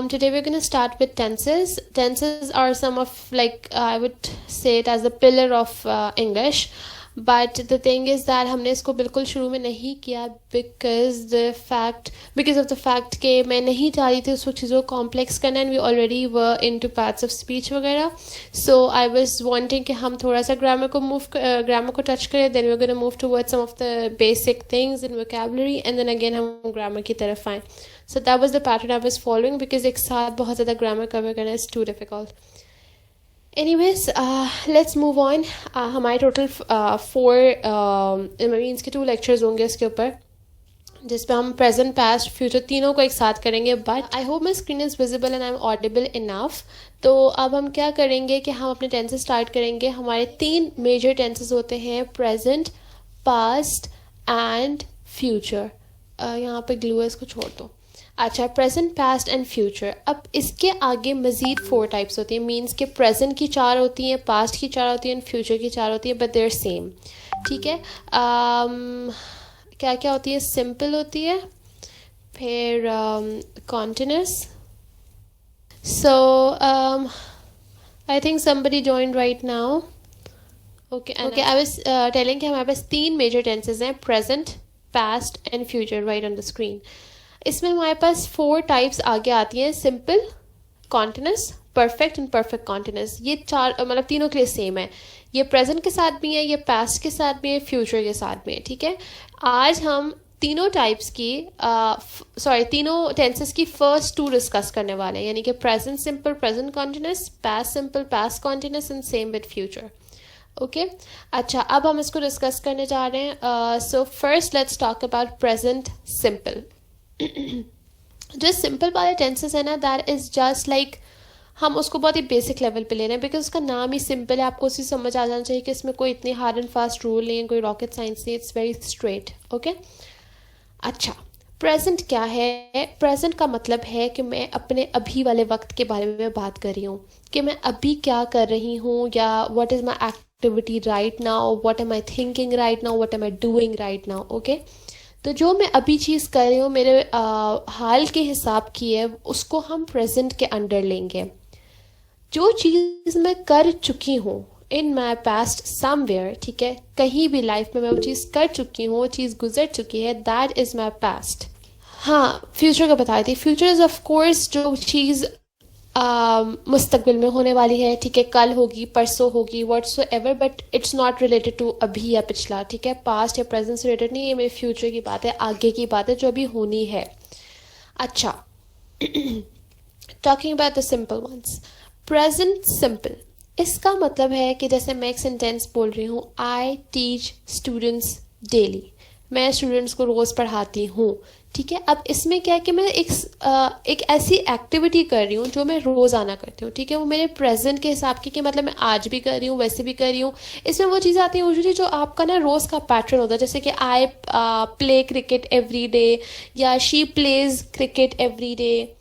Today we're going to start with tenses. Tenses are some of, like, I would say it as the pillar of English. But the thing is that हमने इसको बिल्कुल शुरू में नहीं किया because of the fact कि मैं नहीं चाह रही थी उस चीज़ों को कॉम्प्लेक्स करना, and we already were into parts of speech वगैरह. सो आई वाज वांटिंग कि हम थोड़ा सा ग्रामर को टच करें, then we are gonna move towards some of the basic things in vocabulary, and then again हम grammar की तरफ आएँ. So that was the pattern I was following, because एक साथ बहुत ज़्यादा ग्रामर कवर करना is too difficult. Anyways, let's move on. हमारे टोटल 4 मीन्स के 2 लेक्चर्स होंगे इसके ऊपर, जिसपे हम प्रेजेंट पास्ट फ्यूचर तीनों को एक साथ करेंगे. But I hope my screen is visible and I am audible enough. तो अब हम क्या करेंगे कि हम अपने टेंसेस स्टार्ट करेंगे. हमारे 3 मेजर टेंसेस होते हैं, प्रेजेंट, पास्ट एंड फ्यूचर. यहाँ पे ग्लू है, इसको छोड़ दो. अच्छा, प्रेजेंट, पास्ट एंड फ्यूचर. अब इसके आगे मज़ीद 4 टाइप्स होती हैं. मीन्स के प्रेजेंट की 4 होती हैं, पास्ट की 4 होती हैं, फ्यूचर की 4 होती हैं, बट देयर सेम. ठीक है. क्या क्या होती है? सिंपल होती है, फिर continuous. So I think somebody joined right now. Okay, I was telling कि हमारे पास 3 मेजर टेंसेस हैं, present, past and future, right on the screen. इसमें हमारे पास 4 टाइप्स आगे आती हैं, simple, continuous, perfect and perfect continuous. ये 4 मतलब तीनों के लिए सेम है. ये प्रेजेंट के साथ भी है, ये पास्ट के साथ भी है, फ्यूचर के साथ भी है. ठीक है. आज हम तीनों टाइप्स की तीनों टेंसेस की फर्स्ट 2 डिस्कस करने वाले हैं, यानी कि present simple, present continuous, past simple, past continuous, and same with future. Okay. अच्छा, अब हम इसको डिस्कस करने जा रहे हैं. So first let's talk about present simple. जो सिंपल वाले टेंसेस है ना, दैट इज़ जस्ट लाइक हम उसको बहुत ही बेसिक लेवल पे ले रहे हैं, बिकॉज उसका नाम ही सिंपल है. आपको उसी समझ आ जाना चाहिए कि इसमें कोई इतनी हार्ड एंड फास्ट रूल नहीं है, कोई रॉकेट साइंस नहीं. It's very straight. ओके. अच्छा, प्रेजेंट क्या है? प्रेजेंट का मतलब है कि मैं अपने अभी वाले वक्त के बारे में बात कर रही हूँ, कि मैं अभी क्या कर रही हूँ, या what is my activity right now, what am I thinking right now, what am I doing right now. Okay. तो जो मैं अभी चीज़ कर रही हूँ मेरे हाल के हिसाब की है, उसको हम प्रेजेंट के अंडर लेंगे. जो चीज़ मैं कर चुकी हूँ इन माई पास्ट समवेयर, ठीक है, कहीं भी लाइफ में मैं वो चीज़ कर चुकी हूँ, वो चीज़ गुजर चुकी है, दैट इज़ माई पास्ट. हाँ, फ्यूचर का बताई थी. फ्यूचर इज़ ऑफ कोर्स जो चीज़ मुस्तकबिल में होने वाली है, ठीक है, कल होगी, परसों होगी, whatsoever, but it's not related to अभी या पिछला. ठीक है. पास्ट या प्रेजेंट से रिलेटेड नहीं, ये मेरे फ्यूचर की बात है, आगे की बात है, जो अभी होनी है. अच्छा, talking about the simple ones. Present simple, इसका मतलब है कि जैसे मैं एक सेंटेंस बोल रही हूँ, आई टीच स्टूडेंट्स डेली, मैं स्टूडेंट्स को रोज़ पढ़ाती हूँ. ठीक है. अब इसमें क्या है कि मैं एक ऐसी एक्टिविटी कर रही हूँ जो मैं रोज़ाना करती हूँ. ठीक है. वो मेरे प्रेजेंट के हिसाब की, कि मतलब मैं आज भी कर रही हूँ, वैसे भी कर रही हूँ. इसमें वो चीज़ें आती हैं यूजुअली जो आपका ना रोज़ का पैटर्न होता है, जैसे कि I play cricket every day, या she plays cricket every day.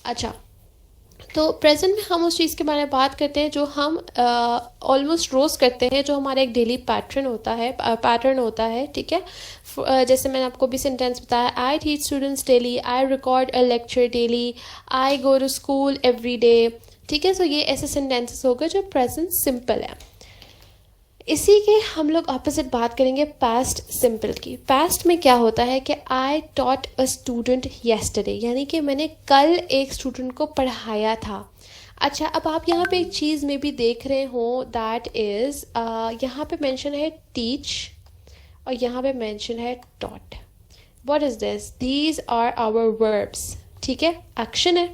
अच्छा, तो प्रेजेंट में हम उस चीज़ के बारे में बात करते हैं जो हम ऑलमोस्ट रोज़ करते हैं, जो हमारा एक डेली पैटर्न होता है. ठीक है. जैसे मैंने आपको भी सेंटेंस बताया, I teach students daily, I record a lecture daily, I go to school every day. ठीक है. सो ये ऐसे सेंटेंसेस हो गए जो प्रेजेंट सिंपल है. इसी के हम लोग ऑपोजिट बात करेंगे पास्ट सिंपल की. पास्ट में क्या होता है कि I taught a student yesterday, यानी कि मैंने कल एक स्टूडेंट को पढ़ाया था. अच्छा, अब आप यहाँ पे एक चीज़ में भी देख रहे हो, दैट इज़ यहाँ पे मेंशन है टीच और यहाँ पे मेंशन है taught. What is this? These are our verbs. ठीक है. एक्शन है.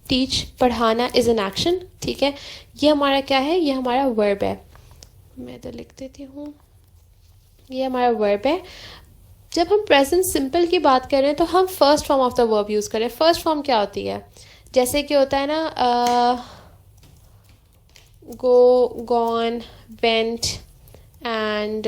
टीच, पढ़ाना इज़ एन एक्शन. ठीक है. ये हमारा क्या है? ये हमारा वर्ब है. मैं तो लिख देती हूँ, ये हमारा वर्ब है. जब हम प्रेजेंट सिंपल की बात कर रहे हैं तो हम first form of the verb use करें. फर्स्ट फॉर्म क्या होती है? जैसे कि होता है ना, गो, गॉन, वेंट, एंड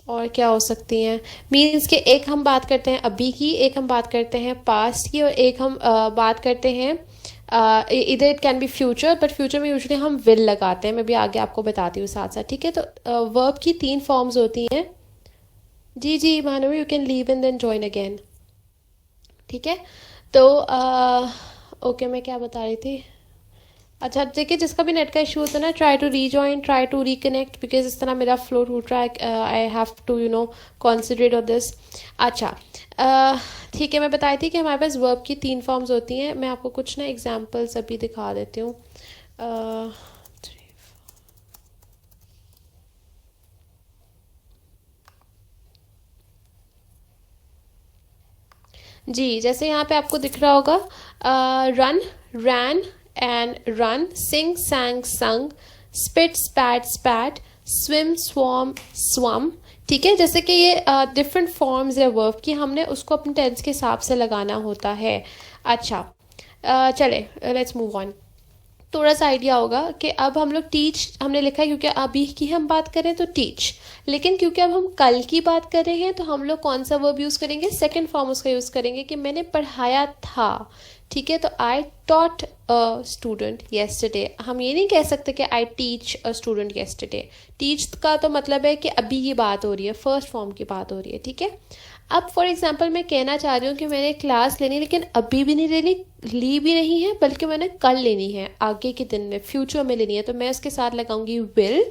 और क्या हो सकती हैं. मीन्स के एक हम बात करते हैं अभी की, एक हम बात करते हैं पास्ट की, और एक हम बात करते हैं इधर it can be future, but future में यूजुअली हम विल लगाते हैं. मैं भी आगे आपको बताती हूँ साथ साथ. ठीक है. तो वर्ब की 3 फॉर्म्स होती हैं. जी Manvi, you can leave and then join again. ठीक है। तो ओके, मैं क्या बता रही थी? अच्छा देखिए, जिसका भी नेट का इशू होता है ना, try to rejoin, try to reconnect, because इस तरह मेरा फ्लो टूट रहा है। I have to concentrate on this. अच्छा ठीक है, मैं बताई थी कि हमारे पास वर्ब की 3 फॉर्म्स होती हैं। मैं आपको कुछ ना एग्जांपल्स अभी दिखा देती हूँ। जी, जैसे यहाँ पे आपको दिख रहा होगा, run, ran and run, sing, sang, sung, spit, spat, spat, swim, swam, swum. ठीक है, जैसे कि ये डिफरेंट फॉर्म्स है वर्ब की, हमने उसको अपने टेंस के हिसाब से लगाना होता है। अच्छा चले, लेट्स मूव ऑन। थोड़ा सा आइडिया होगा कि अब हम लोग टीच हमने लिखा है क्योंकि अभी की हम बात करें तो टीच, लेकिन क्योंकि अब हम कल की बात कर रहे हैं तो हम लोग कौन सा वर्ब यूज़ करेंगे? सेकंड फॉर्म उसका यूज़ करेंगे कि मैंने पढ़ाया था। ठीक है, तो I taught a student yesterday. हम ये नहीं कह सकते कि I teach a student yesterday. Teach का तो मतलब है कि अभी की बात हो रही है, फर्स्ट फॉर्म की बात हो रही है। ठीक है, अब फॉर एग्जाम्पल मैं कहना चाह रही हूँ कि मैंने क्लास लेनी, लेकिन अभी भी नहीं लेनी, ली भी नहीं है, बल्कि मैंने कल लेनी है, आगे के दिन में, फ्यूचर में लेनी है। तो मैं उसके साथ लगाऊंगी विल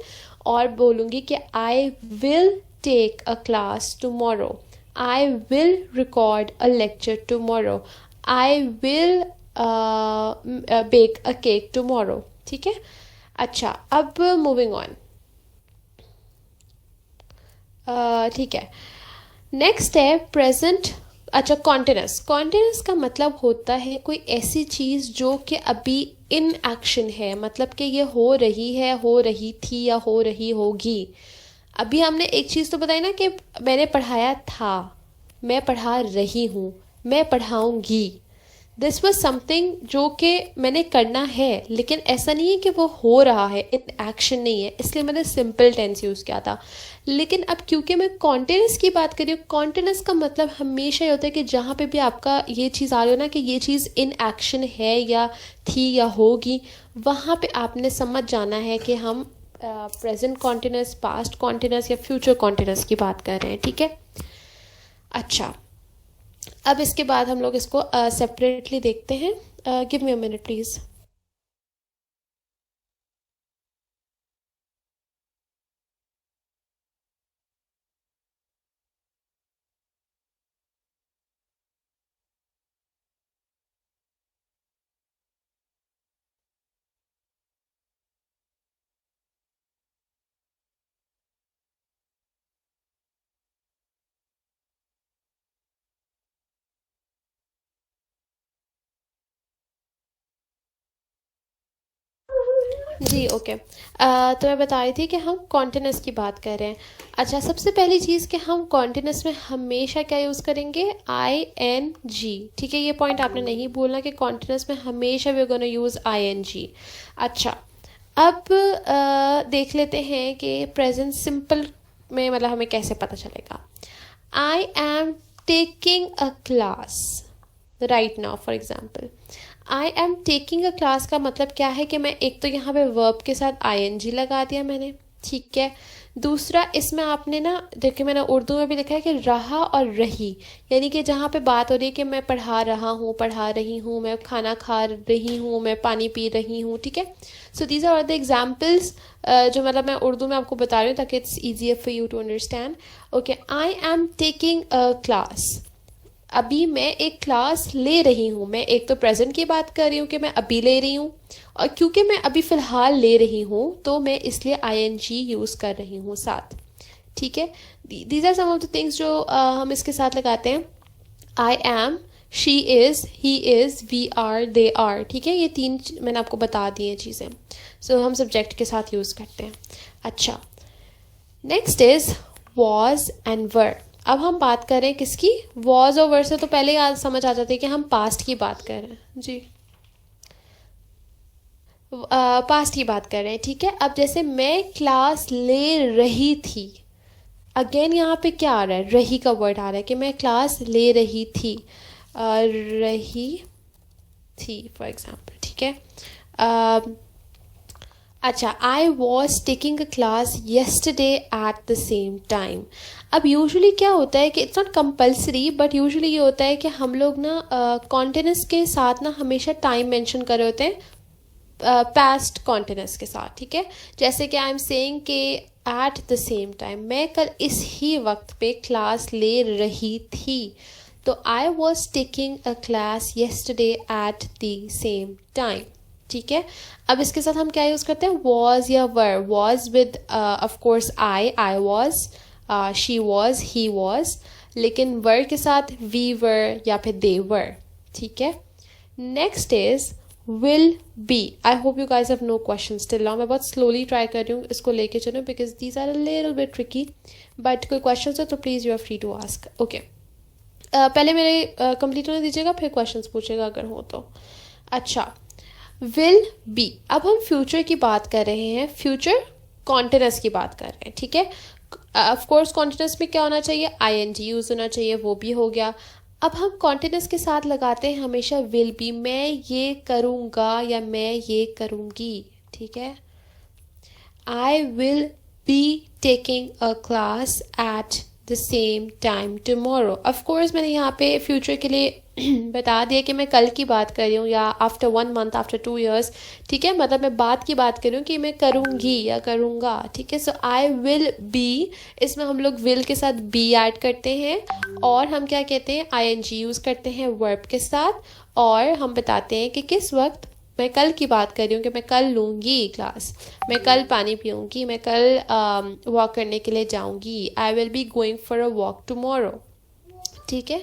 और बोलूँगी कि I will take a class tomorrow, I will record a lecture tomorrow, I will bake a cake tomorrow. ठीक है, अच्छा अब मूविंग ऑन। ठीक है, नेक्स्ट है प्रेजेंट। अच्छा, कॉन्टिन्यूस। कॉन्टिन्यूस का मतलब होता है कोई ऐसी चीज़ जो कि अभी इन एक्शन है, मतलब कि ये हो रही है, हो रही थी या हो रही होगी। अभी हमने एक चीज़ तो बताई ना कि मैंने पढ़ाया था, मैं पढ़ा रही हूँ, मैं पढ़ाऊँगी। दिस वॉज समथिंग जो कि मैंने करना है, लेकिन ऐसा नहीं है कि वो हो रहा है, इन एक्शन नहीं है, इसलिए मैंने सिंपल टेंस यूज़ किया था। लेकिन अब क्योंकि मैं कॉन्टिन्यूस की बात कर रही हूँ, कॉन्टिन्यूस का मतलब हमेशा ये होता है कि जहाँ पे भी आपका ये चीज़ आ रही हो ना कि ये चीज़ इन एक्शन है या थी या होगी, वहाँ पे आपने समझ जाना है कि हम प्रेजेंट कॉन्टिन्यूस, पास्ट कॉन्टिन्यूस या फ्यूचर कॉन्टिन्यूस की बात कर रहे हैं। ठीक है, अच्छा अब इसके बाद हम लोग इसको सेपरेटली देखते हैं। Give me a minute please. जी ओके, तो मैं बता रही थी कि हम कॉन्टिन्यूस की बात कर रहे हैं। अच्छा, सबसे पहली चीज़ कि हम कॉन्टिन्यूस में हमेशा क्या यूज़ करेंगे? I N G. ठीक है, ये पॉइंट आपने नहीं भूलना कि कॉन्टिन्यूस में हमेशा we gonna use I N G. अच्छा, अब देख लेते हैं कि प्रेजेंट सिंपल में मतलब हमें कैसे पता चलेगा। आई am taking a class right now, for example. I am taking a class का मतलब क्या है कि मैं एक तो यहाँ पे वर्ब के साथ आई एन जी लगा दिया मैंने। ठीक है, दूसरा इसमें आपने ना देखिए, मैंने उर्दू में भी लिखा है कि रहा और रही, यानी कि जहाँ पे बात हो रही है कि मैं पढ़ा रहा हूँ, पढ़ा रही हूँ, मैं खाना खा रही हूँ, मैं पानी पी रही हूँ। ठीक है, so these are the examples जो मतलब मैं उर्दू में आपको बता रही हूँ ताकि it's easier for you to understand. Okay, I am taking a class, अभी मैं एक क्लास ले रही हूँ। मैं एक तो प्रेजेंट की बात कर रही हूँ कि मैं अभी ले रही हूँ, और क्योंकि मैं अभी फ़िलहाल ले रही हूँ तो मैं इसलिए आई एन जी यूज़ कर रही हूँ साथ। ठीक है, these are some of the things जो हम इसके साथ लगाते हैं। I am, she is, he is, we are, they are. ठीक है, ये 3 मैंने आपको बता दी हैं चीज़ें, सो हम सब्जेक्ट के साथ यूज़ करते हैं। अच्छा, नेक्स्ट इज वॉज एंड वर। अब हम बात करें किसकी? वॉज और वर से तो पहले याद समझ आ जाती है कि हम पास्ट की बात कर रहे हैं। जी, पास्ट की बात कर रहे हैं। ठीक है, अब जैसे मैं क्लास ले रही थी, अगेन यहाँ पे क्या आ रहा है? रही का वर्ड आ रहा है कि मैं क्लास ले रही थी, रही थी फॉर एग्जाम्पल। ठीक है, अच्छा, I was taking a class yesterday at the same time. अब यूजुअली क्या होता है कि it's not compulsory, but usually ये होता है कि हम लोग ना कॉन्टिन्यूस के साथ ना हमेशा टाइम मेंशन कर रहे होते हैं पास्ट कॉन्टिन्यूस के साथ, ठीक है। जैसे कि आई एम सेइंग कि एट द सेम टाइम, मैं कल इस ही वक्त पे क्लास ले रही थी, तो I was taking a class yesterday at the same time, ठीक है। अब इसके साथ हम क्या यूज़ करते हैं, वॉज या were. Was with of course I was, she was, he was, लेकिन वर के साथ वी वर या फिर दे वर, ठीक है। Next is will be. I hope you guys have no question still now. मैं बहुत स्लोली ट्राई कर रही हूँ इसको लेके चलो, because these are a little bit tricky, but कोई क्वेश्चन है तो please you are free to ask. Okay, पहले मेरे कंप्लीट होने दीजिएगा, फिर क्वेश्चंस पूछेगा अगर हो तो। अच्छा, विल बी, अब हम फ्यूचर की बात कर रहे हैं, फ्यूचर कॉन्टिन्यूस की बात कर रहे हैं, ठीक है। ऑफ कोर्स कॉन्टिन्यूस में क्या होना चाहिए, आईएनजी यूज होना चाहिए, वो भी हो गया। अब हम कॉन्टिन्यूस के साथ लगाते हैं हमेशा विल बी, मैं ये करूँगा या मैं ये करूँगी, ठीक है। I will be taking a class at the same time tomorrow. Of course मैंने यहाँ पे फ्यूचर के लिए बता दिया कि मैं कल की बात कर रही हूँ या आफ्टर 1 मंथ, आफ्टर 2 years, ठीक है। मतलब मैं बात की बात कर रही हूँ कि मैं करूँगी या करूँगा, ठीक है। सो आई विल बी, इसमें हम लोग विल के साथ बी ऐड करते हैं, और हम क्या कहते हैं, आईएनजी यूज़ करते हैं वर्ब के साथ, और हम बताते हैं कि किस वक्त। मैं कल की बात कर रही हूँ कि मैं कल लूँगी क्लास, मैं कल पानी पीऊँगी, मैं कल वॉक करने के लिए जाऊँगी। I will be going for a walk tomorrow, ठीक है।